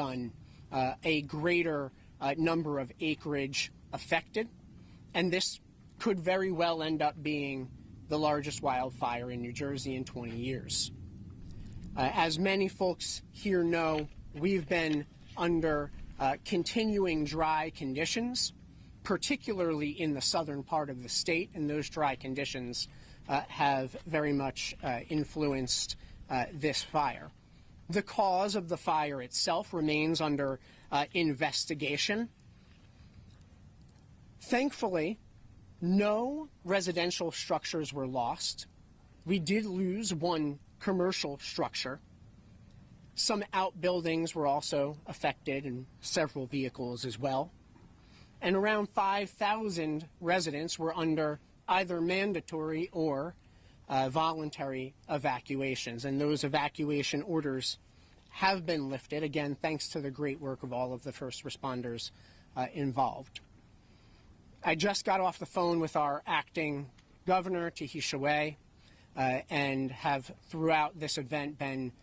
on a greater number of acreage affected, and this could very well end up being the largest wildfire in New Jersey in 20 years. As many folks here know, we've been under continuing dry conditions, particularly in the southern part of the state, and those dry conditions have very much influenced this fire. The cause of the fire itself remains under investigation. Thankfully, no residential structures were lost. We did lose one commercial structure. Some outbuildings were also affected and several vehicles as well. And around 5,000 residents were under either mandatory or voluntary evacuations. And those evacuation orders have been lifted, again, thanks to the great work of all of the first responders involved. I just got off the phone with our acting governor, Tahisha Way, and have throughout this event been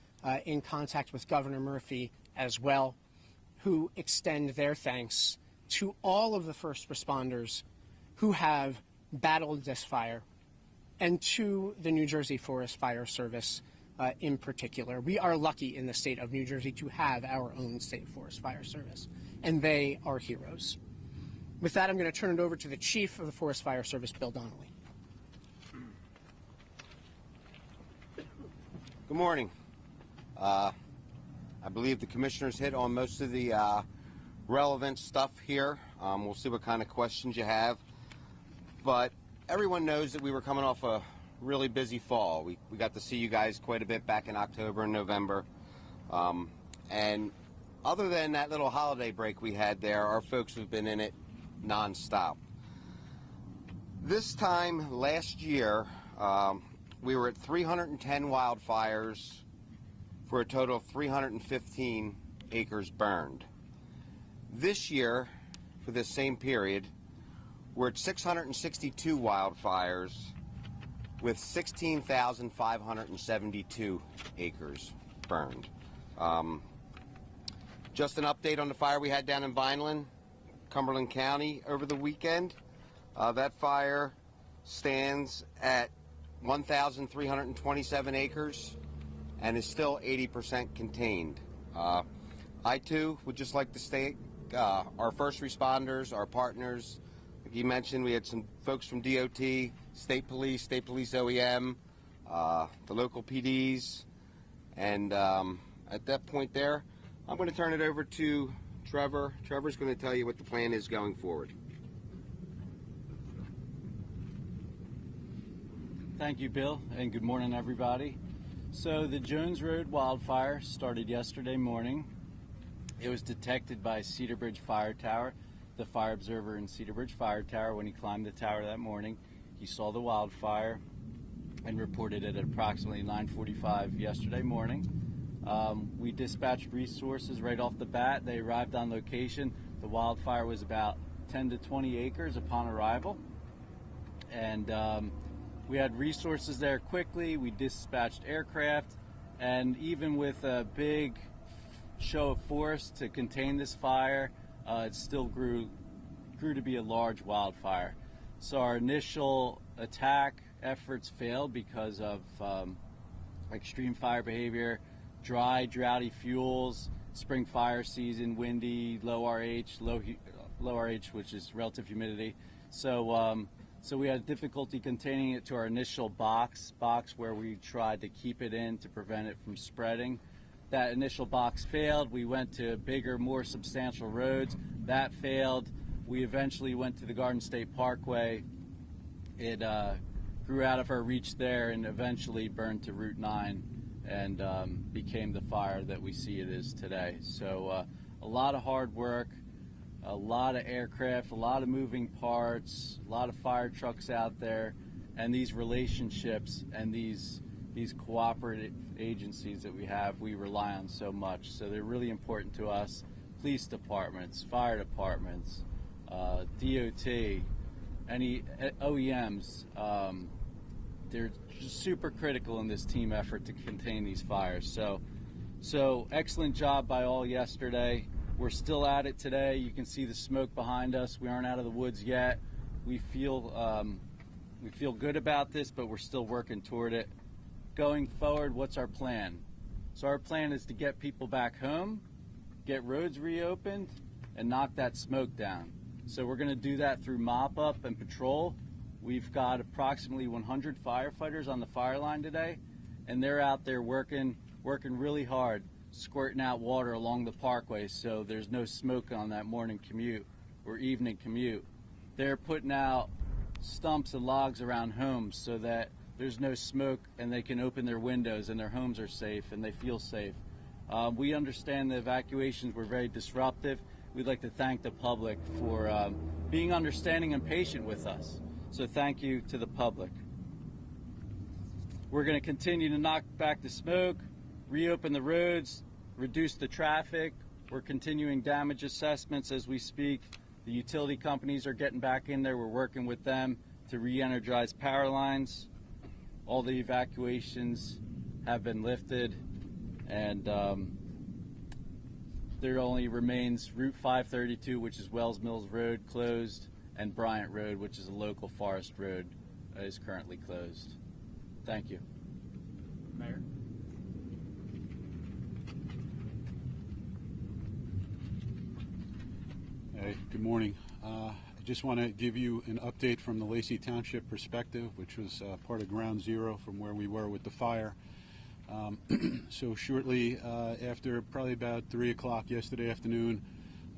in contact with Governor Murphy as well, who extend their thanks to all of the first responders who have battled this fire, and to the New Jersey Forest Fire Service in particular. We are lucky in the state of New Jersey to have our own state forest fire service, and they are heroes. With that, I'm going to turn it over to the Chief of the Forest Fire Service, Bill Donnelly. Good morning. I believe the commissioners hit on most of the relevant stuff here. We'll see what kind of questions you have. But everyone knows that we were coming off a really busy fall. We got to see you guys quite a bit back in October and November. And other than that little holiday break we had there, our folks have been in it nonstop. This time last year, we were at 310 wildfires for a total of 315 acres burned. This year, for this same period, we're at 662 wildfires with 16,572 acres burned. Just an update on the fire we had down in Vineland, Cumberland County over the weekend. That fire stands at 1,327 acres and is still 80% contained. I too would just like to thank our first responders, our partners. Like you mentioned, we had some folks from DOT, State Police OEM, the local PDs, and at that point there, I'm going to turn it over to Trevor. Trevor's going to tell you what the plan is going forward. Thank you, Bill, and good morning, everybody. So the Jones Road wildfire started yesterday morning. It was detected by Cedar Bridge Fire Tower. The fire observer in Cedar Bridge Fire Tower, when he climbed the tower that morning, he saw the wildfire and reported it at approximately 9:45 yesterday morning. We dispatched resources right off the bat. They arrived on location. The wildfire was about 10 to 20 acres upon arrival. And we had resources there quickly. We dispatched aircraft. And even with a big show of force to contain this fire, it still grew to be a large wildfire. So our initial attack efforts failed because of extreme fire behavior, dry, droughty fuels, spring fire season, windy, low RH, which is relative humidity. So we had difficulty containing it to our initial box where we tried to keep it in to prevent it from spreading. That initial box failed. We went to bigger, more substantial roads. That failed. We eventually went to the Garden State Parkway. It grew out of our reach there and eventually burned to Route 9 and became the fire that we see it is today. So a lot of hard work, a lot of aircraft, a lot of moving parts, a lot of fire trucks out there, and these relationships and these cooperative agencies that we rely on so much. So they're really important to us. Police departments, fire departments, DOT, any OEMs, they're just super critical in this team effort to contain these fires. So So excellent job by all yesterday. We're still at it today. You can see the smoke behind us. We aren't out of the woods yet. We feel good about this, but we're still working toward it. Going forward, what's our plan? So our plan is to get people back home, get roads reopened, and knock that smoke down. So we're going to do that through mop up and patrol. We've got approximately 100 firefighters on the fire line today, and they're out there working really hard, squirting out water along the parkway so there's no smoke on that morning commute or evening commute. They're putting out stumps and logs around homes so that there's no smoke and they can open their windows and their homes are safe and they feel safe. We understand the evacuations were very disruptive. We'd like to thank the public for being understanding and patient with us. So thank you to the public. We're going to continue to knock back the smoke, reopen the roads, reduce the traffic. We're continuing damage assessments as we speak. The utility companies are getting back in there. We're working with them to re-energize power lines. All the evacuations have been lifted, and there only remains Route 532, which is Wells Mills Road, closed, and Bryant Road, which is a local forest road, is currently closed. Thank you. Mayor. Hey, good morning. I just want to give you an update from the Lacey Township perspective, which was part of ground zero from where we were with the fire. So shortly after probably about 3 o'clock yesterday afternoon,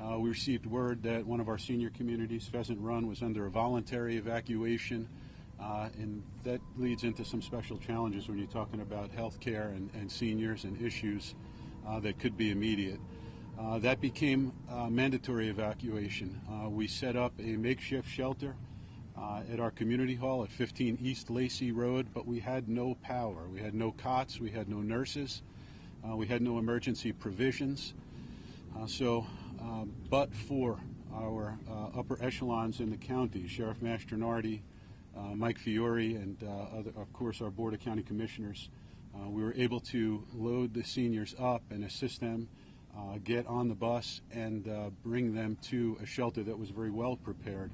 we received word that one of our senior communities, Pheasant Run, was under a voluntary evacuation, and that leads into some special challenges when you're talking about health care and seniors and issues that could be immediate. That became mandatory evacuation. We set up a makeshift shelter at our community hall at 15 East Lacey Road, but we had no power. We had no cots, we had no nurses, we had no emergency provisions. But for our upper echelons in the county, Sheriff Mastronardi, Mike Fiore, and of course our Board of County Commissioners, we were able to load the seniors up and assist them get on the bus and bring them to a shelter that was very well prepared.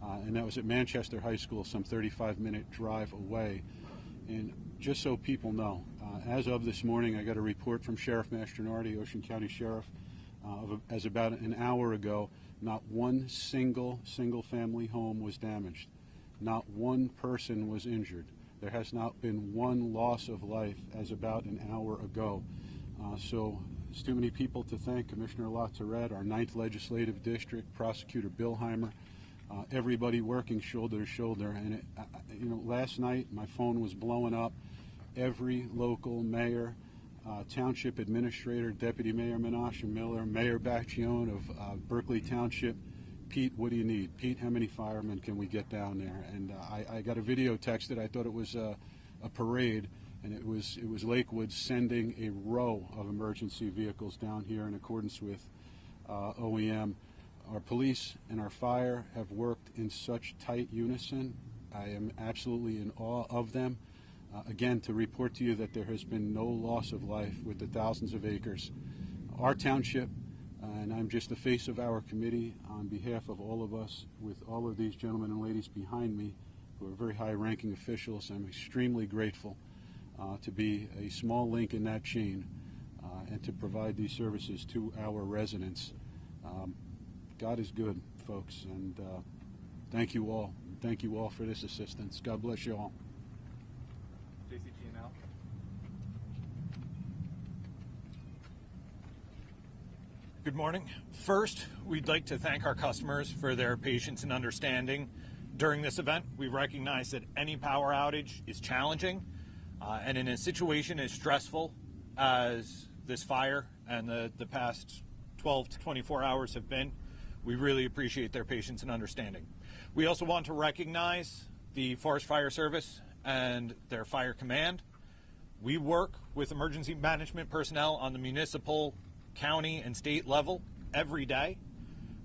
And that was at Manchester High School, some 35-minute drive away. And just so people know, as of this morning, I got a report from Sheriff Mastronardi, Ocean County Sheriff, as about an hour ago, not one single family home was damaged. Not one person was injured. There has not been one loss of life as about an hour ago. So there's too many people to thank. Commissioner LaTourette, our 9th Legislative District, Prosecutor Billheimer, everybody working shoulder to shoulder. And last night my phone was blowing up. Every local mayor, township administrator, Deputy Mayor Menashe Miller, Mayor Baccione of Berkeley Township. Pete, what do you need? Pete, how many firemen can we get down there? And I got a video texted. I thought it was a parade, and it was Lakewood sending a row of emergency vehicles down here in accordance with OEM. Our police and our fire have worked in such tight unison. I am absolutely in awe of them. Again, to report to you that there has been no loss of life with the thousands of acres. Our township, and I'm just the face of our committee on behalf of all of us, with all of these gentlemen and ladies behind me who are very high-ranking officials. I'm extremely grateful to be a small link in that chain and to provide these services to our residents. God is good, folks, and thank you all. Thank you all for this assistance. God bless you all. JCG&L. Good morning. First, we'd like to thank our customers for their patience and understanding during this event. We recognize that any power outage is challenging, and in a situation as stressful as this fire and the past 12 to 24 hours have been, we really appreciate their patience and understanding. We also want to recognize the Forest Fire Service and their fire command. We work with emergency management personnel on the municipal, county, and state level every day.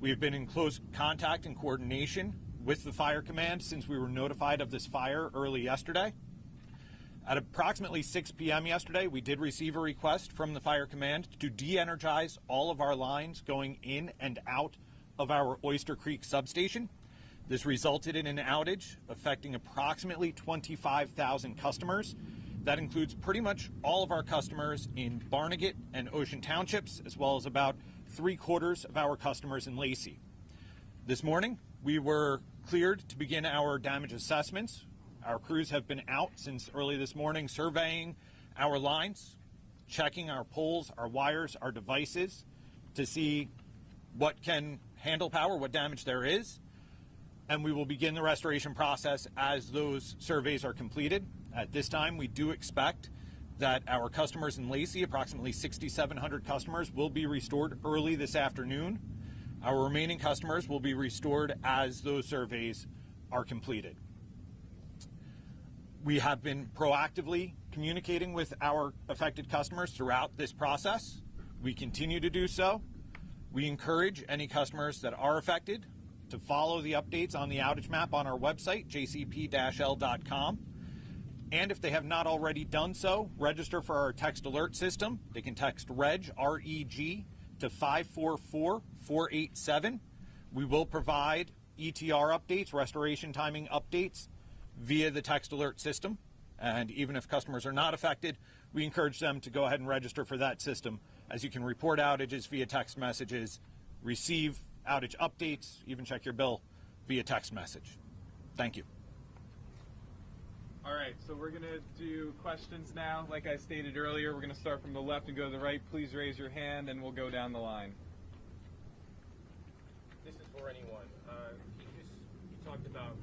We have been in close contact and coordination with the fire command since we were notified of this fire early yesterday. At approximately 6 p.m. yesterday, we did receive a request from the Fire Command to de-energize all of our lines going in and out of our Oyster Creek substation. This resulted in an outage affecting approximately 25,000 customers. That includes pretty much all of our customers in Barnegat and Ocean Townships, as well as about 3/4 of our customers in Lacey. This morning, we were cleared to begin our damage assessments. Our crews have been out since early this morning surveying our lines, checking our poles, our wires, our devices to see what can handle power, what damage there is, and we will begin the restoration process as those surveys are completed. At this time, we do expect that our customers in Lacey, approximately 6,700 customers, will be restored early this afternoon. Our remaining customers will be restored as those surveys are completed. We have been proactively communicating with our affected customers throughout this process. We continue to do so. We encourage any customers that are affected to follow the updates on the outage map on our website, jcp-l.com. And if they have not already done so, register for our text alert system. They can text REG, R-E-G, to 544-487. We will provide ETR updates, restoration timing updates, via the text alert system. And even if customers are not affected, we encourage them to go ahead and register for that system, as you can report outages via text messages, receive outage updates, even check your bill via text message. Thank you. All right, so we're going to do questions now. Like I stated earlier, we're going to start from the left and go to the right. Please raise your hand and we'll go down the line. This is for anyone. You talked about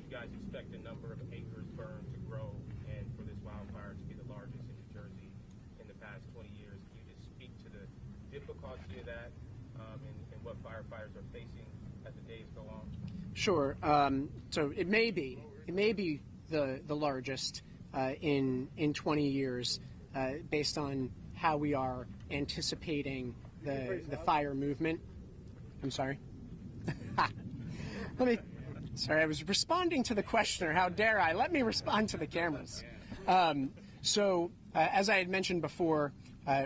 you guys expect the number of acres burned to grow and for this wildfire to be the largest in New Jersey in the past 20 years. Can you just speak to the difficulty of that and what firefighters are facing as the days go on? Sure. So it may be the largest in 20 years based on how we are anticipating the fire movement. I'm sorry. Sorry, I was responding to the questioner. How dare I? Let me respond to the cameras. So as I had mentioned before,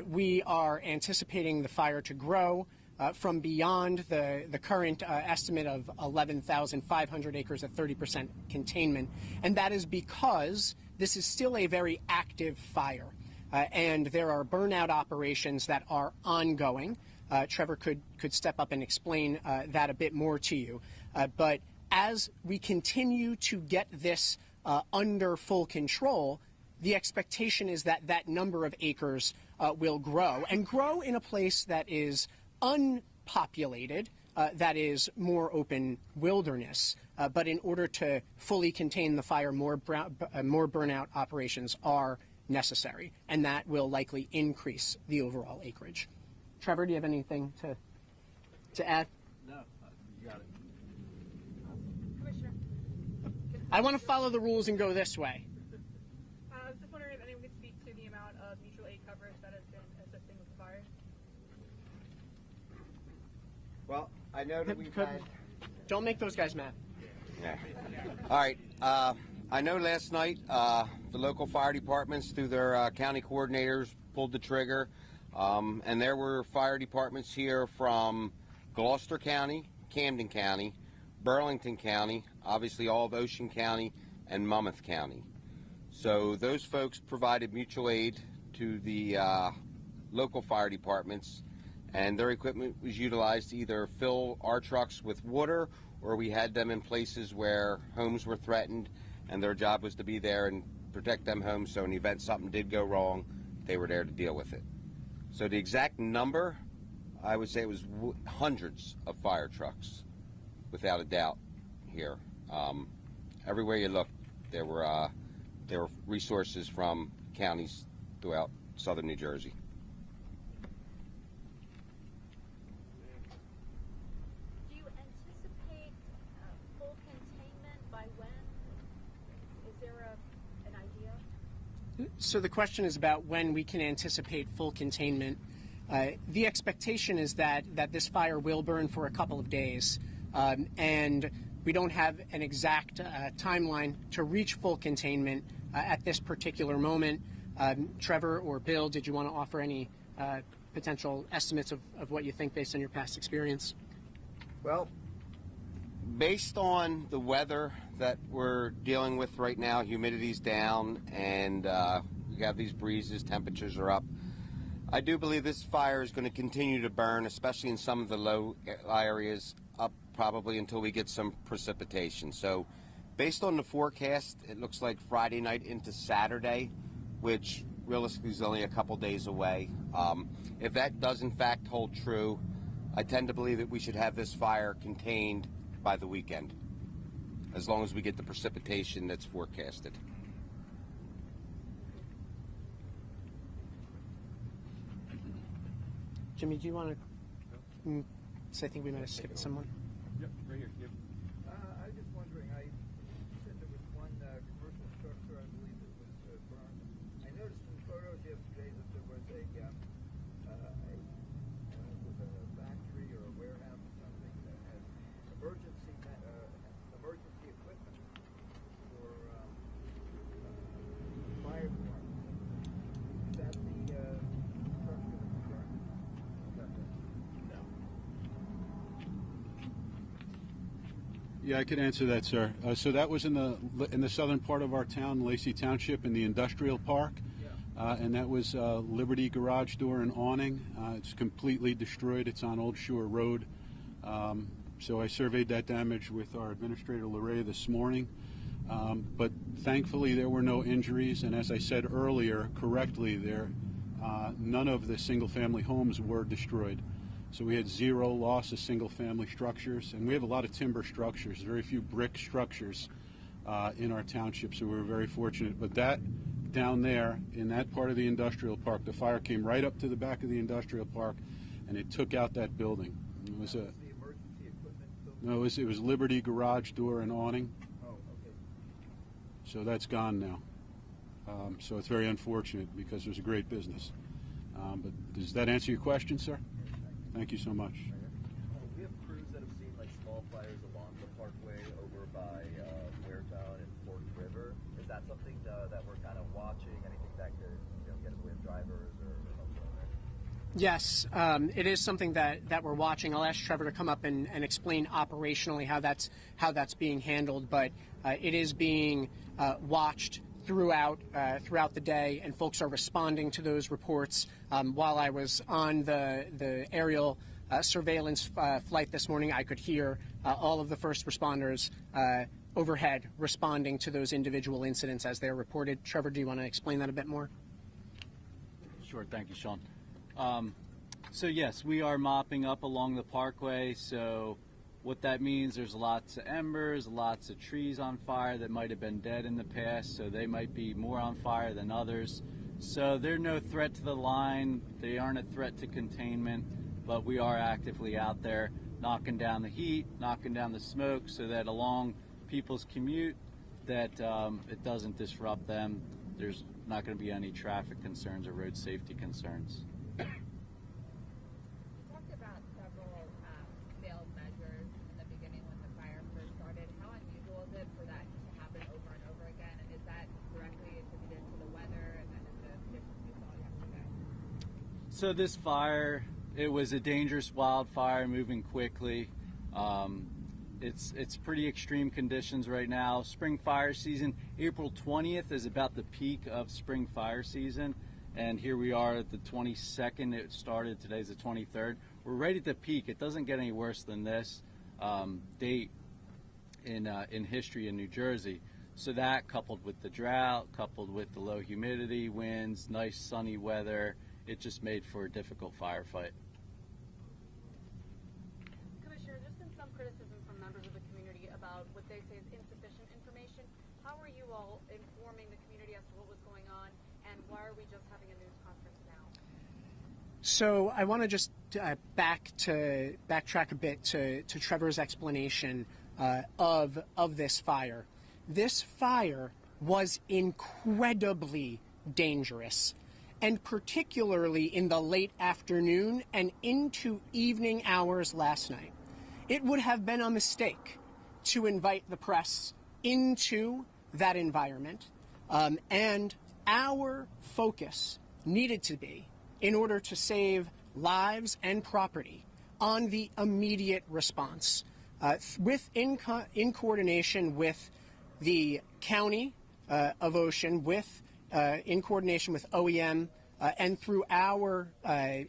we are anticipating the fire to grow from beyond the current estimate of 11,500 acres at 30% containment. And that is because this is still a very active fire. And there are burnout operations that are ongoing. Trevor could step up and explain that a bit more to you. But as we continue to get this under full control, the expectation is that that number of acres will grow, and grow in a place that is unpopulated, that is more open wilderness. But in order to fully contain the fire, more burnout operations are necessary, and that will likely increase the overall acreage. Trevor, do you have anything to add? No, you got it. Commissioner. I want to follow the rules and go this way. I was just wondering if anyone could speak to the amount of mutual aid coverage that has been assisting with the fire. Well, I know that we've had... Don't make those guys mad. Yeah. All right. I know last night the local fire departments, through their county coordinators, pulled the trigger. And there were fire departments here from Gloucester County, Camden County, Burlington County, obviously all of Ocean County, and Monmouth County. So those folks provided mutual aid to the local fire departments, and their equipment was utilized to either fill our trucks with water, or we had them in places where homes were threatened, and their job was to be there and protect them homes, so in the event something did go wrong, they were there to deal with it. So the exact number, I would say it was hundreds of fire trucks, without a doubt, here. Everywhere you look, there were resources from counties throughout southern New Jersey. Do you anticipate full containment by when? Is there an idea? So the question is about when we can anticipate full containment. The expectation is that this fire will burn for a couple of days, and We don't have an exact timeline to reach full containment at this particular moment. Trevor or Bill, did you want to offer any potential estimates of what you think based on your past experience? Well, based on the weather that we're dealing with right now, humidity's down, and we have these breezes, temperatures are up. I do believe this fire is going to continue to burn, especially in some of the low areas, up probably until we get some precipitation. So based on the forecast, it looks like Friday night into Saturday, which realistically is only a couple days away. If that does in fact hold true, I tend to believe that we should have this fire contained by the weekend, as long as we get the precipitation that's forecasted. Jimmy, do you want to? I think we might have skipped someone. Yep, right here. Yep. I was just wondering, you said there was one commercial structure, I believe it was burned. I noticed in photos yesterday that there was a factory or a warehouse or something that has emergency equipment for fire department. Is that the structure that was burned? No. Yeah, I could answer that, sir. So that was in the southern part of our town, Lacey Township, in the industrial park. And that was Liberty garage door and awning. It's completely destroyed. It's on Old Shore Road. So I surveyed that damage with our administrator, Lorraine, this morning. But thankfully, there were no injuries. And as I said earlier, correctly, none of the single-family homes were destroyed. So we had zero loss of single-family structures. And we have a lot of timber structures, very few brick structures in our township. So we were very fortunate. But that down there in that part of the industrial park, the fire came right up to the back of the industrial park, and it took out that building. It was the emergency equipment building? no, it was Liberty garage door and awning. Oh, okay. So that's gone now. So it's very unfortunate because it was a great business. But does that answer your question, sir? Thank you so much. We have crews that have seen like small fires along the parkway over by Waretown and Fork River. Is that something that we're kind of watching? Anything that could get in the way of drivers or something like that? Yes, it is something that we're watching. I'll ask Trevor to come up and explain operationally how that's being handled, but it is being watched throughout the day, and folks are responding to those reports. While I was on the aerial surveillance flight this morning, I could hear all of the first responders overhead responding to those individual incidents as they're reported. Trevor, do you want to explain that a bit more? Sure, thank you, Sean. So yes, we are mopping up along the parkway. So what that means, there's lots of embers, lots of trees on fire that might have been dead in the past, so they might be more on fire than others. So they're no threat to the line, they aren't a threat to containment, but we are actively out there knocking down the heat, knocking down the smoke, so that along people's commute, that it doesn't disrupt them. There's not going to be any traffic concerns or road safety concerns. So this fire, it was a dangerous wildfire moving quickly. It's pretty extreme conditions right now. Spring fire season, April 20th is about the peak of spring fire season. And here we are at the 22nd, it started, today's the 23rd. We're right at the peak. It doesn't get any worse than this date in history in New Jersey. So that, coupled with the drought, coupled with the low humidity, winds, nice sunny weather, it just made for a difficult firefight. Commissioner, there's been some criticism from members of the community about what they say is insufficient information. How are you all informing the community as to what was going on, and why are we just having a news conference now? So I want to just backtrack a bit to Trevor's explanation of this fire. This fire was incredibly dangerous, and particularly in the late afternoon and into evening hours last night. It would have been a mistake to invite the press into that environment, and our focus needed to be, in order to save lives and property, on the immediate response, in coordination with the County of Ocean, in coordination with OEM, and through our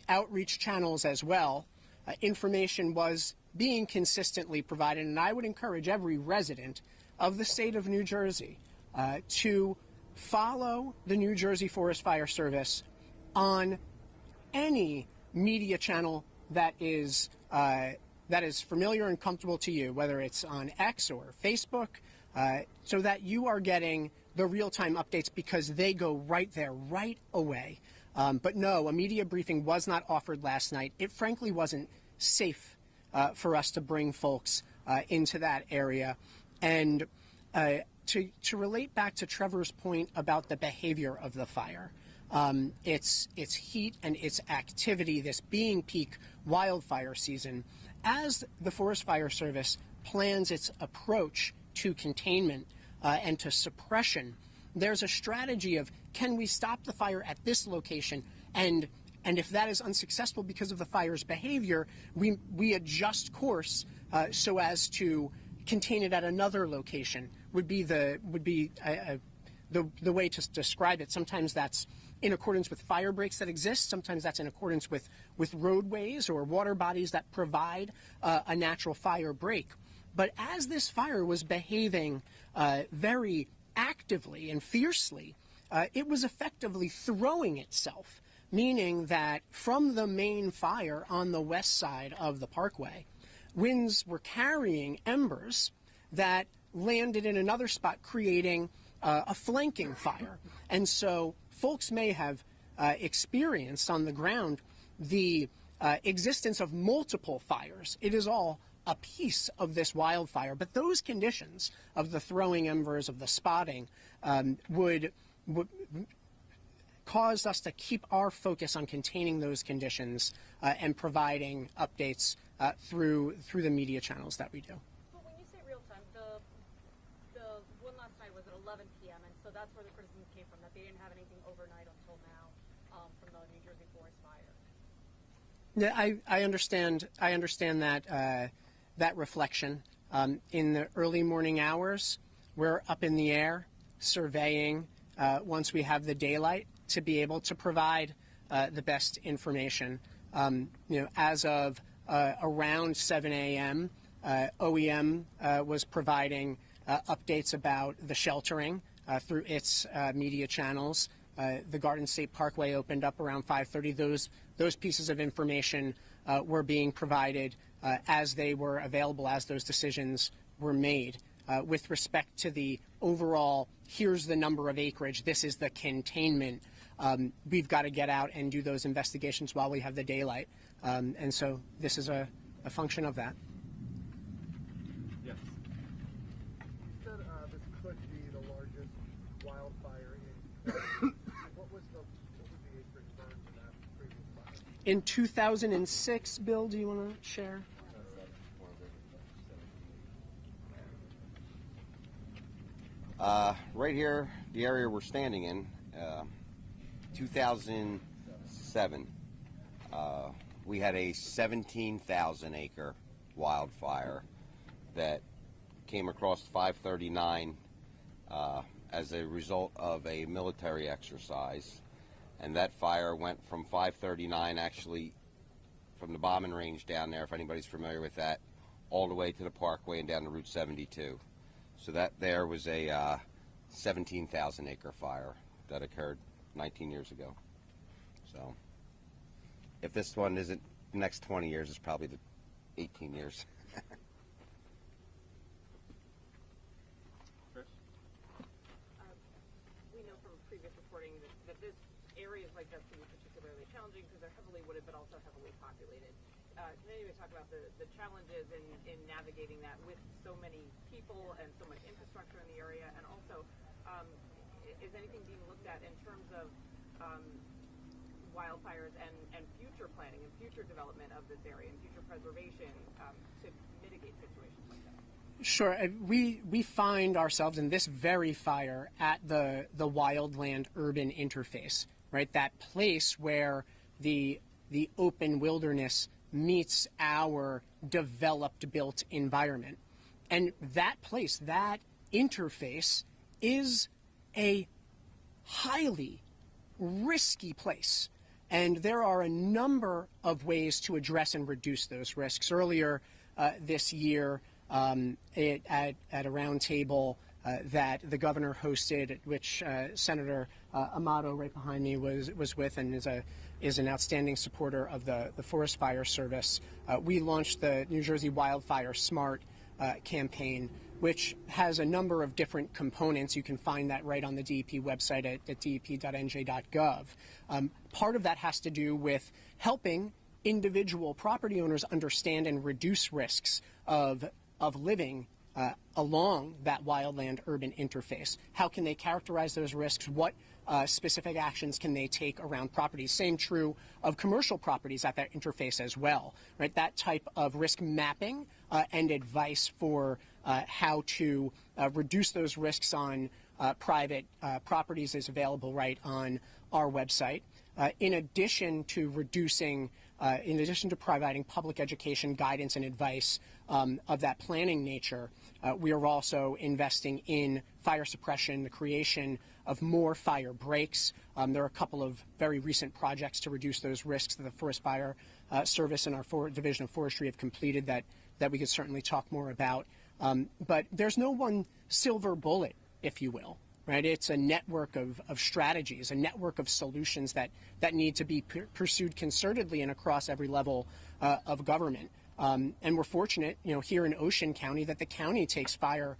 outreach channels as well. Information was being consistently provided, and I would encourage every resident of the state of New Jersey to follow the New Jersey Forest Fire Service on any media channel that is familiar and comfortable to you, whether it's on X or Facebook, so that you are getting the real-time updates, because they go right there, right away. But no, a media briefing was not offered last night. It frankly wasn't safe for us to bring folks into that area. And to relate back to Trevor's point about the behavior of the fire, its heat and its activity, this being peak wildfire season, as the Forest Fire Service plans its approach to containment and to suppression, there's a strategy of, can we stop the fire at this location, and if that is unsuccessful because of the fire's behavior, we adjust course so as to contain it at another location. Would be the way to describe it. Sometimes that's in accordance with fire breaks that exist. Sometimes that's in accordance with roadways or water bodies that provide a natural fire break. But as this fire was behaving very actively and fiercely, it was effectively throwing itself, meaning that from the main fire on the west side of the parkway, winds were carrying embers that landed in another spot, creating a flanking fire. And so folks may have experienced on the ground the existence of multiple fires. It is all a piece of this wildfire, but those conditions of the throwing embers, of the spotting, would cause us to keep our focus on containing those conditions and providing updates through the media channels that we do. But when you say real time, the one last night was at 11 p.m., and so that's where the criticism came from, that they didn't have anything overnight until now from the New Jersey Forest Fire. Yeah, I understand that reflection. In the early morning hours, we're up in the air surveying once we have the daylight to be able to provide the best information. As of around 7 a.m., OEM was providing updates about the sheltering through its media channels. The Garden State Parkway opened up around 5:30. Those pieces of information were being provided as they were available, as those decisions were made. With respect to the overall, here's the number of acreage, this is the containment, we've got to get out and do those investigations while we have the daylight. And so this is a function of that. Yes. You said this could be the largest wildfire in what was the acreage burned in that previous fire? In 2006, Bill, do you want to share? Right here, the area we're standing in, 2007, we had a 17,000 acre wildfire that came across 539 as a result of a military exercise. And that fire went from 539, actually from the bombing range down there, if anybody's familiar with that, all the way to the Parkway and down to Route 72. So that there was a 17,000 acre fire that occurred 19 years ago. So if this one isn't the next 20 years, it's probably the 18 years. Chris? We know from previous reporting that this areas like that can be particularly challenging because they're heavily wooded but also heavily populated. Can anybody talk about the challenges in navigating that with so many people and so much infrastructure in the area, and also is anything being looked at in terms of wildfires and future planning and future development of this area and future preservation to mitigate situations like that? Sure. We find ourselves in this very fire at the wildland urban interface, right? That place where the open wilderness meets our developed built environment. And that place, that interface, is a highly risky place. And there are a number of ways to address and reduce those risks. Earlier this year, at a roundtable that the governor hosted, which Senator Amato, right behind me, was with, and is an outstanding supporter of the Forest Fire Service. We launched the New Jersey Wildfire Smart campaign, which has a number of different components. You can find that right on the DEP website at dep.nj.gov. Part of that has to do with helping individual property owners understand and reduce risks of living along that wildland urban interface. How can they characterize those risks? What specific actions can they take around properties? Same true of commercial properties at that interface as well, right? That type of risk mapping and advice for how to reduce those risks on private properties is available right on our website. In addition to providing public education, guidance, and advice of that planning nature, we are also investing in fire suppression, the creation of more fire breaks. There are a couple of very recent projects to reduce those risks that the Forest Fire Service and our Division of Forestry have completed that we could certainly talk more about. But there's no one silver bullet, if you will. Right, it's a network of strategies, a network of solutions that need to be pursued concertedly and across every level of government. And we're fortunate, here in Ocean County, that the county takes fire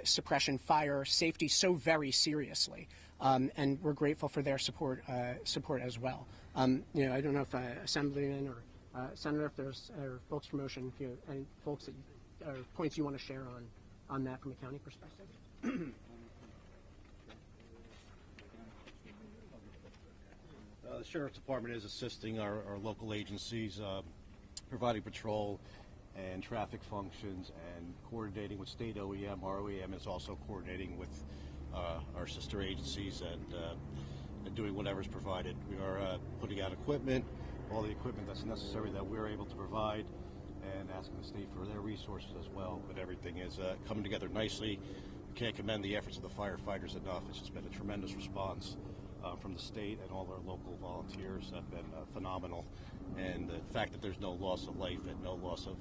suppression, fire safety so very seriously, and we're grateful for their support as well. I don't know if Assemblyman or Senator, if there's folks from Ocean, any folks or points you want to share on that from a county perspective. The Sheriff's Department is assisting our local agencies, providing patrol and traffic functions and coordinating with state OEM. Our OEM is also coordinating with our sister agencies and doing whatever's provided. We are putting out equipment, all the equipment that's necessary that we're able to provide, and asking the state for their resources as well. But everything is coming together nicely. We can't commend the efforts of the firefighters enough. It's just been a tremendous response from the state, and all our local volunteers have been phenomenal. And the fact that there's no loss of life and no loss of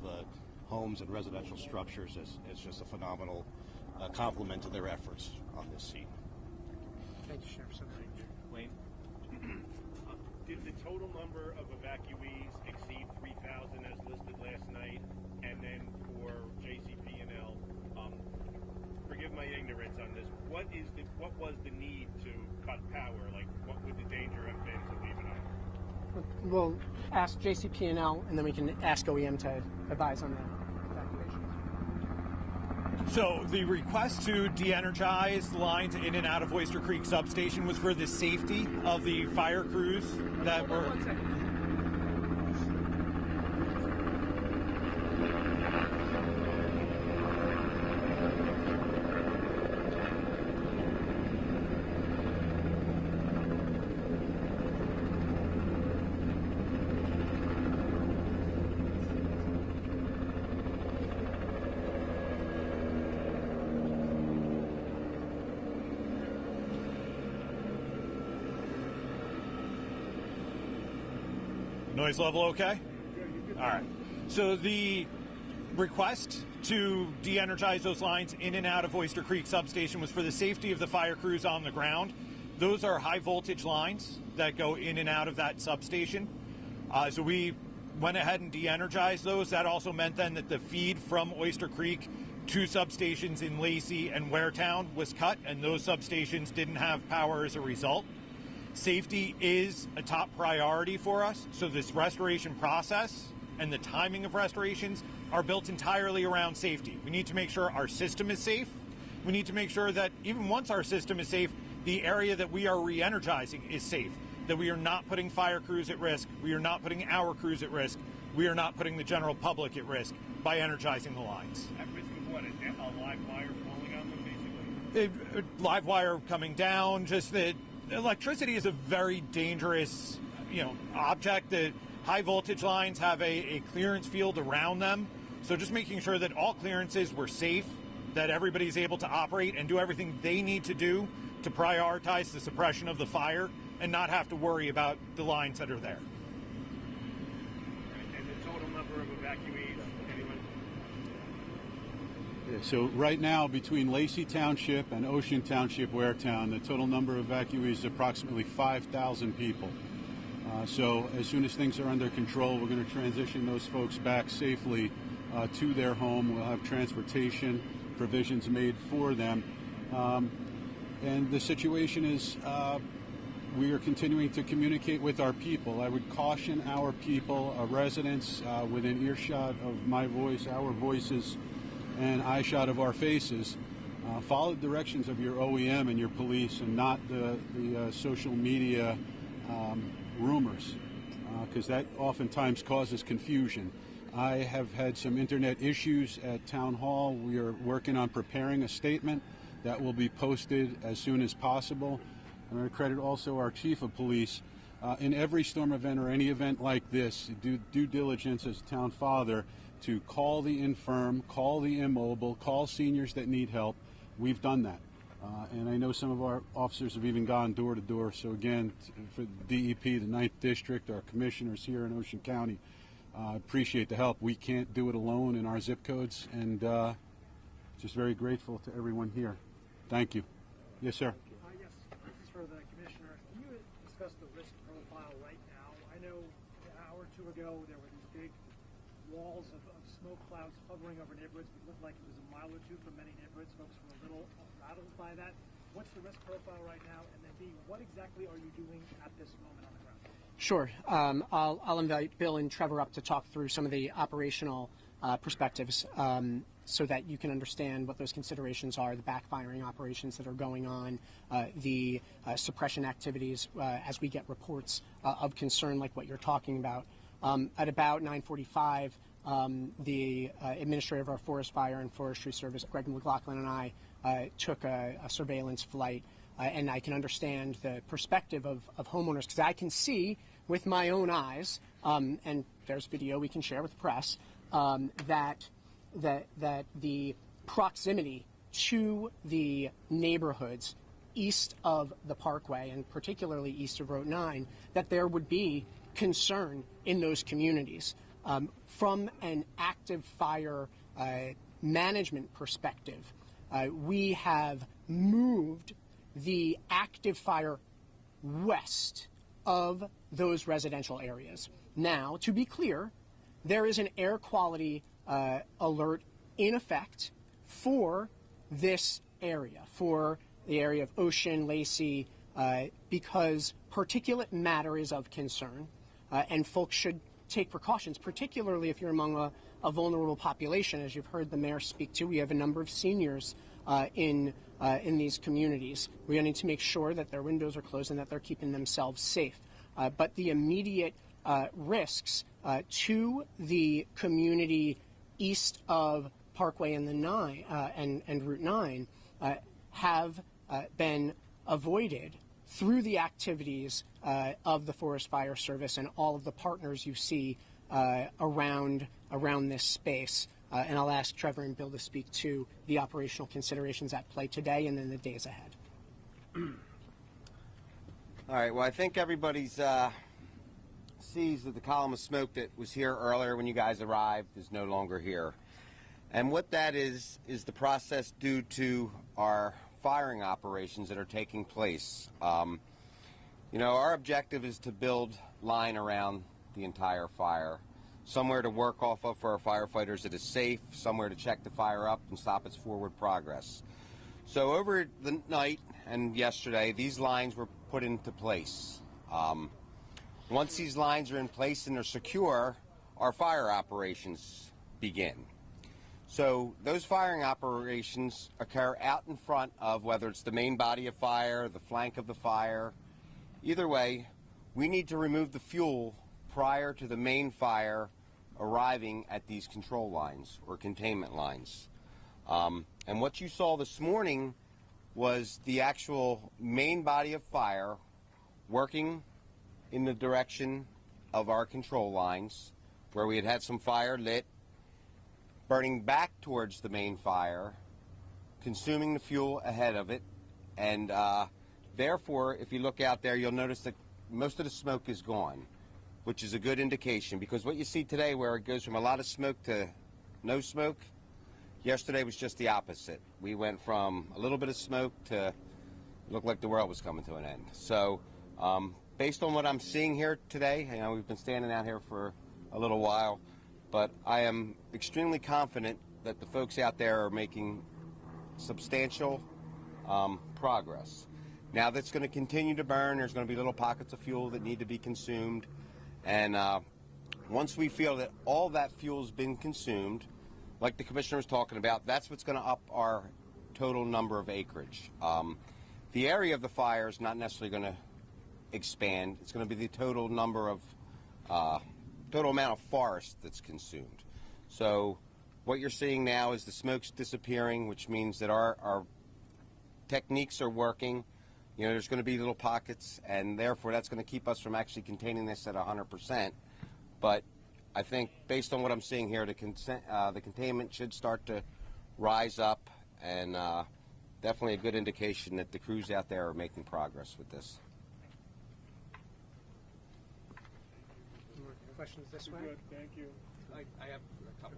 homes and residential structures is just a phenomenal compliment to their efforts on this scene. Thank you, Sheriff. Wayne? Did the total number of evacuees exceed 3,000 as listed last night? And then for JCP&L, forgive my ignorance on this, what was the need to cut power? Like, what would the danger have been to leave it on? We'll ask JCP&L, and then we can ask OEM to advise on the evacuation. So the request to de-energize the lines in and out of Oyster Creek substation was for the safety of the fire crews that were... One second. Noise level okay? All right. So the request to de-energize those lines in and out of Oyster Creek substation was for the safety of the fire crews on the ground. Those are high voltage lines that go in and out of that substation. So we went ahead and de-energized those. That also meant then that the feed from Oyster Creek to substations in Lacey and Waretown was cut, and those substations didn't have power as a result. Safety is a top priority for us, so this restoration process and the timing of restorations are built entirely around safety. We need to make sure our system is safe. We need to make sure that even once our system is safe, the area that we are re-energizing is safe, that we are not putting fire crews at risk, we are not putting our crews at risk, we are not putting the general public at risk by energizing the lines. At risk of what, a live wire falling on them, basically? Live wire coming down, just that electricity is a very dangerous, object. That high voltage lines have a clearance field around them. So just making sure that all clearances were safe, that everybody's able to operate and do everything they need to do to prioritize the suppression of the fire and not have to worry about the lines that are there. And the total number of evacuees, anyone? Yeah, so right now, between Lacey Township and Ocean Township, Waretown, the total number of evacuees is approximately 5,000 people. So as soon as things are under control, we're going to transition those folks back safely to their home. We'll have transportation provisions made for them. And the situation is we are continuing to communicate with our people. I would caution our people, our residents, within earshot of my voice, our voices, and eyeshot of our faces. Follow the directions of your OEM and your police, and not the social media rumors, because that oftentimes causes confusion. I have had some internet issues at Town Hall. We are working on preparing a statement that will be posted as soon as possible. I'm going to credit also our chief of police. In every storm event or any event like this, do due diligence as town father to call the infirm, call the immobile, call seniors that need help. We've done that. And I know some of our officers have even gone door to door. So again, for the DEP, the 9th District, our commissioners here in Ocean County, appreciate the help. We can't do it alone in our zip codes, and just very grateful to everyone here. Thank you. Yes, sir. Yes, this is for the commissioner. Can you discuss the risk profile right now? I know an hour or two ago there were these big walls of smoke clouds hovering over neighborhoods. It looked like it was a mile or two from many neighborhoods. Folks were a little rattled by that. What's the risk profile right now? And then B, what exactly are you doing at this moment on the ground? Sure. I'll invite Bill and Trevor up to talk through some of the operational perspectives so that you can understand what those considerations are, the backfiring operations that are going on, the suppression activities as we get reports of concern like what you're talking about. At about 9:45, the administrator of our Forest Fire and Forestry Service, Greg McLaughlin, and I took a surveillance flight. And I can understand the perspective of homeowners, because I can see with my own eyes, and there's video we can share with the press, that the proximity to the neighborhoods east of the Parkway, and particularly east of Route 9, that there would be concern in those communities. From an active fire management perspective, we have moved the active fire west of those residential areas. Now, to be clear, there is an air quality alert in effect for this area, for the area of Ocean, Lacey, because particulate matter is of concern, and folks should take precautions, particularly if you're among a vulnerable population. As you've heard the mayor speak to, we have a number of seniors in these communities. We need to make sure that their windows are closed and that they're keeping themselves safe. But the immediate risks to the community east of Parkway and and Route 9 have been avoided through the activities of the Forest Fire Service and all of the partners you see around this space. And I'll ask Trevor and Bill to speak to the operational considerations at play today and then the days ahead. All right, well, I think everybody's sees that the column of smoke that was here earlier when you guys arrived is no longer here. And what that is the process due to our firing operations that are taking place. Our objective is to build line around the entire fire. Somewhere to work off of for our firefighters that is safe, somewhere to check the fire up and stop its forward progress. So over the night and yesterday, these lines were put into place. Once these lines are in place and they're secure, our fire operations begin. So those firing operations occur out in front of, whether it's the main body of fire, the flank of the fire. Either way, we need to remove the fuel prior to the main fire arriving at these control lines or containment lines. And what you saw this morning was the actual main body of fire working in the direction of our control lines, where we had had some fire lit, burning back towards the main fire, consuming the fuel ahead of it, and therefore, if you look out there, you'll notice that most of the smoke is gone, which is a good indication, because what you see today, where it goes from a lot of smoke to no smoke, yesterday was just the opposite. We went from a little bit of smoke to look like the world was coming to an end. So based on what I'm seeing here today, you know, we've been standing out here for a little while, but I am extremely confident that the folks out there are making substantial progress. Now that's going to continue to burn. There's going to be little pockets of fuel that need to be consumed, and once we feel that all that fuel's been consumed, like the commissioner was talking about, that's what's going to up our total number of acreage. The area of the fire is not necessarily going to expand. It's going to be the total number of total amount of forest that's consumed. So what you're seeing now is the smoke's disappearing, which means that our techniques are working. You know, there's going to be little pockets, and therefore that's going to keep us from actually containing this at 100%. But I think based on what I'm seeing here, the containment should start to rise up, and definitely a good indication that the crews out there are making progress with this. More questions this way? Good, thank you. I have a couple.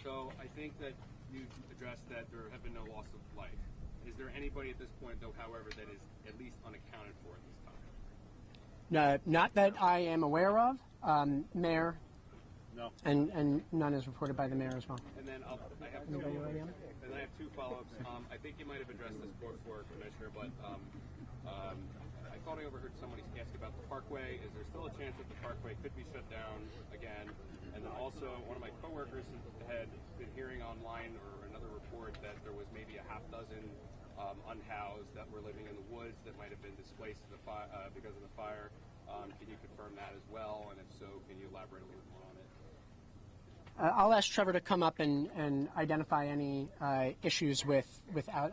So I think that you addressed that there have been no loss of life. Is there anybody at this point, though, however, that is at least unaccounted for at this time? No, not that I am aware of. Mayor? No. And none is reported by the mayor as well. And then I have two follow-ups. I think you might have addressed this before, Commissioner, but I thought I overheard somebody ask about the Parkway. Is there still a chance that the Parkway could be shut down again? And then also, one of my coworkers had been hearing online or another report that there was maybe a half dozen unhoused that were living in the woods that might have been displaced because of the fire. Can you confirm that as well? And if so, can you elaborate a little more on it? I'll ask Trevor to come up and identify any issues with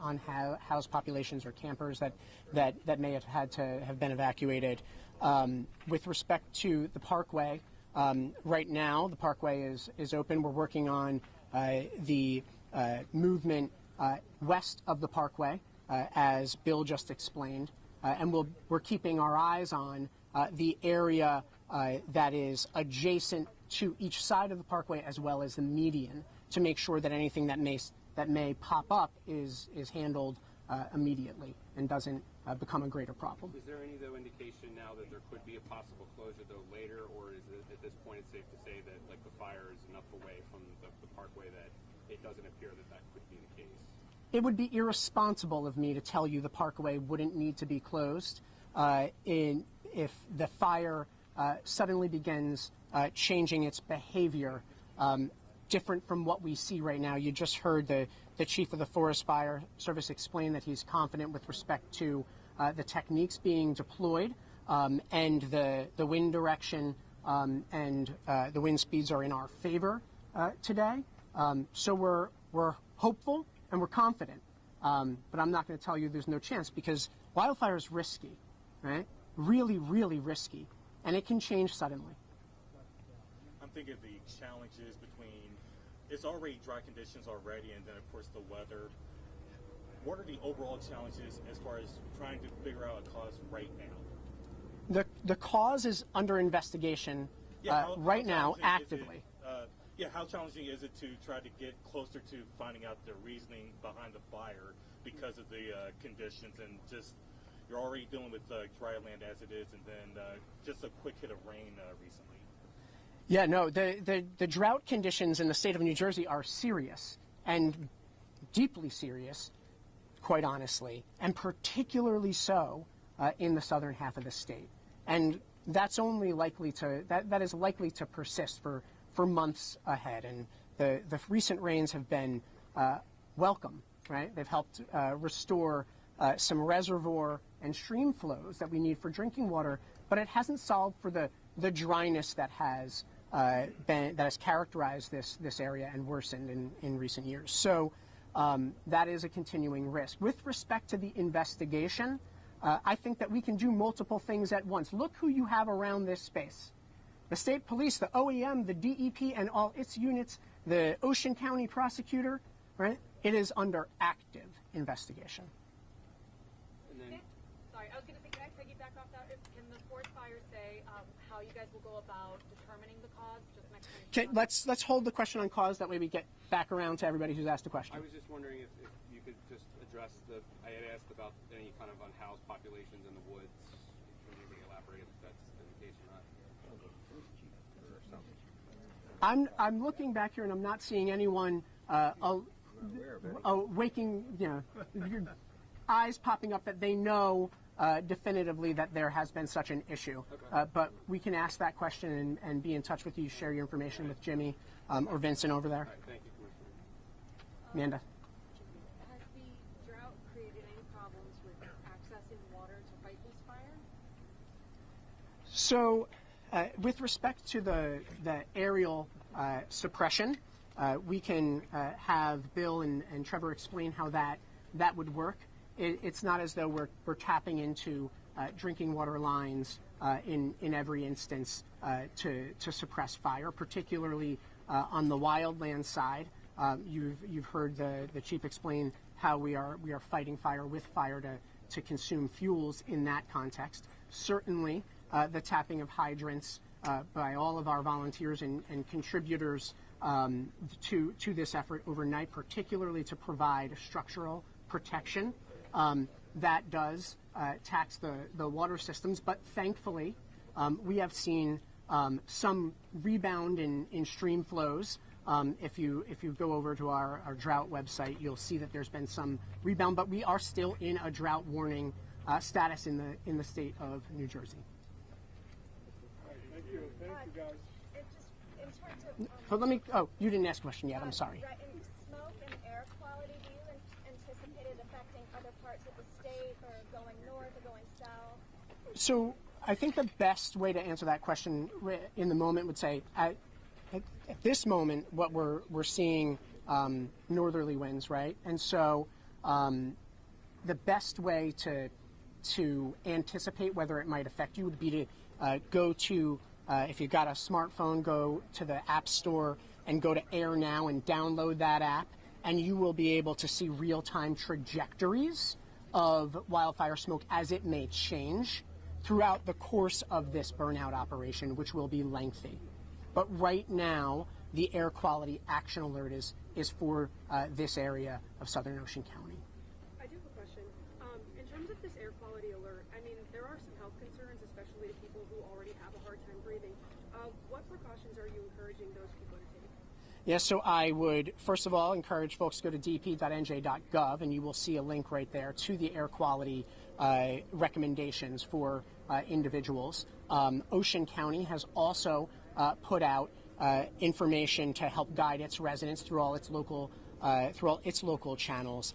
unhoused populations or campers that may have had to have been evacuated. With respect to the Parkway, right now the Parkway is open. We're working on the movement west of the Parkway, as Bill just explained, and we're keeping our eyes on the area that is adjacent to each side of the Parkway as well as the median, to make sure that anything that may pop up is handled immediately and doesn't become a greater problem. Is there any, though, indication now that there could be a possible closure, though, later, or is it at this point it's safe to say that like the fire is enough away from the Parkway that it doesn't appear that could be the case? It would be irresponsible of me to tell you the Parkway wouldn't need to be closed if the fire suddenly begins changing its behavior different from what we see right now. You just heard the chief of the Forest Fire Service explain that he's confident with respect to the techniques being deployed and the wind direction and the wind speeds are in our favor today. So we're hopeful and we're confident, but I'm not going to tell you there's no chance, because wildfire is risky, right? Really, really risky, and it can change suddenly. I'm thinking of the challenges between, it's already dry conditions already, and then of course the weather. What are the overall challenges as far as trying to figure out a cause right now? The cause is under investigation right now, actively. How challenging is it to try to get closer to finding out the reasoning behind the fire because of the conditions, and just you're already dealing with dry land as it is, and then just a quick hit of rain recently? Yeah, no, the drought conditions in the state of New Jersey are serious, and deeply serious, quite honestly, and particularly so in the southern half of the state. And that's only likely to, that is likely to persist for months ahead. And the recent rains have been welcome, right? They've helped restore some reservoir and stream flows that we need for drinking water, but it hasn't solved for the dryness that has that has characterized this area and worsened in recent years. So that is a continuing risk. With respect to the investigation, I think that we can do multiple things at once. Look who you have around this space. The state police, the OEM, the DEP, and all its units, the Ocean County prosecutor, right? It is under active investigation. Sorry, I was going to say, can I piggyback off that? Can the forest fire say how you guys will go about determining the cause? Just next time. Okay, let's hold the question on cause. That way we get back around to everybody who's asked a question. I was just wondering if you could just address I had asked about any kind of unhoused populations in the woods. Can you elaborate if that's the case or not? I'm looking back here and I'm not seeing anyone waking, your eyes popping up that they know definitively that there has been such an issue. Okay. But we can ask that question and be in touch with you, share your information with Jimmy or Vincent over there. All right, thank you, Commissioner. Amanda. Has the drought created any problems with accessing water to fight this fire? So, with respect to the aerial suppression, we can have Bill and Trevor explain how that would work. It's not as though we're tapping into drinking water lines in every instance to suppress fire, particularly on the wildland side. You've heard the chief explain how we are fighting fire with fire to consume fuels in that context. Certainly, the tapping of hydrants by all of our volunteers and contributors to this effort overnight, particularly to provide structural protection. That does tax the water systems, but thankfully we have seen some rebound in stream flows. If you go over to our drought website, you'll see that there's been some rebound, but we are still in a drought warning status in the state of New Jersey. Thank you guys. In terms of, But let me. Oh, you didn't ask a question yet. I'm sorry. Right, in smoke and air quality, do you anticipate it affecting other parts of the state, or going north or going south? So I think the best way to answer that question in the moment would say, at this moment, what we're seeing northerly winds, right? And so the best way to anticipate whether it might affect you would be to go to, if you've got a smartphone, go to the App Store and go to Air Now and download that app, and you will be able to see real-time trajectories of wildfire smoke as it may change throughout the course of this burnout operation, which will be lengthy. But right now, the air quality action alert is for this area of Southern Ocean County. I do have a question. In terms of this air quality alert, I mean, there are some health concerns, especially to people who already have a hard time breathing. What precautions are you encouraging those people to take? Yes, so I would, first of all, encourage folks to go to dp.nj.gov, and you will see a link right there to the air quality recommendations for individuals. Ocean County has also put out information to help guide its residents through all its local channels.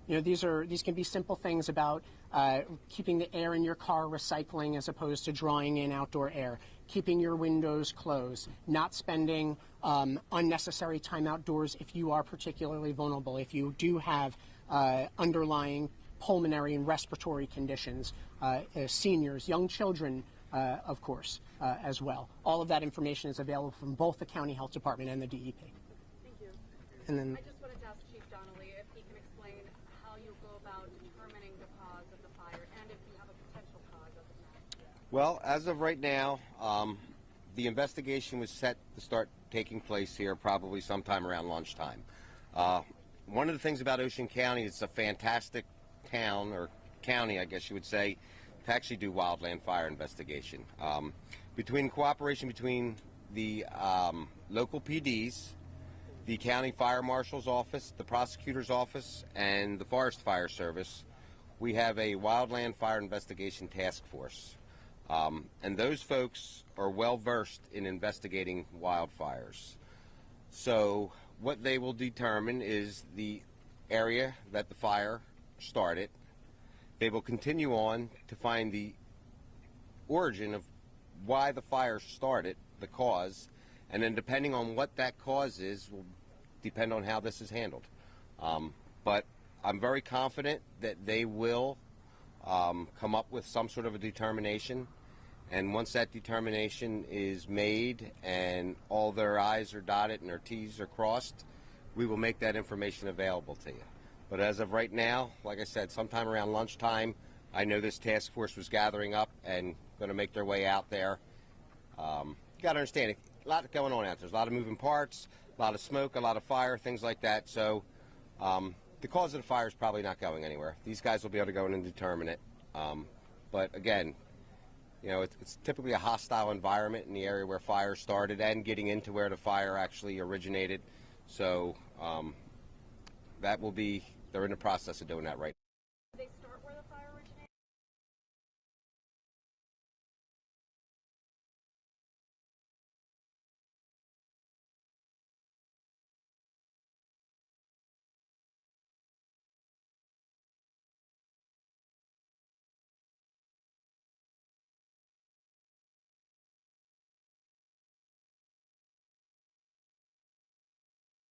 These can be simple things about keeping the air in your car recycling as opposed to drawing in outdoor air, keeping your windows closed, not spending unnecessary time outdoors if you are particularly vulnerable, if you do have underlying pulmonary and respiratory conditions, seniors, young children, of course, as well. All of that information is available from both the County Health Department and the DEP. Thank you. And then, I just wanted to ask Chief Donnelly if he can explain how you go about determining the cause of the fire and if you have a potential cause of the fire. Well, as of right now, the investigation was set to start taking place here probably sometime around lunchtime. One of the things about Ocean County, it's a fantastic town, or county, I guess you would say, to actually do wildland fire investigation. Between cooperation between the local PDs, the county fire marshal's office, the prosecutor's office, and the Forest Fire Service, we have a wildland fire investigation task force. And those folks are well versed in investigating wildfires. So what they will determine is the area that the fire started. They will continue on to find the origin of why the fire started, the cause, And then depending on what that cause is will depend on how this is handled. But I'm very confident that they will come up with some sort of a determination. And once that determination is made and all their I's are dotted and their T's are crossed, we will make that information available to you. But as of right now, like I said, sometime around lunchtime, I know this task force was gathering up and going to make their way out there. You got to understand, a lot going on out there. There's a lot of moving parts, a lot of smoke, a lot of fire, things like that. So the cause of the fire is probably not going anywhere. These guys will be able to go in and determine it. But again, you know, it's typically a hostile environment in the area where fire started and getting into where the fire actually originated. So that will be, they're in the process of doing that right now.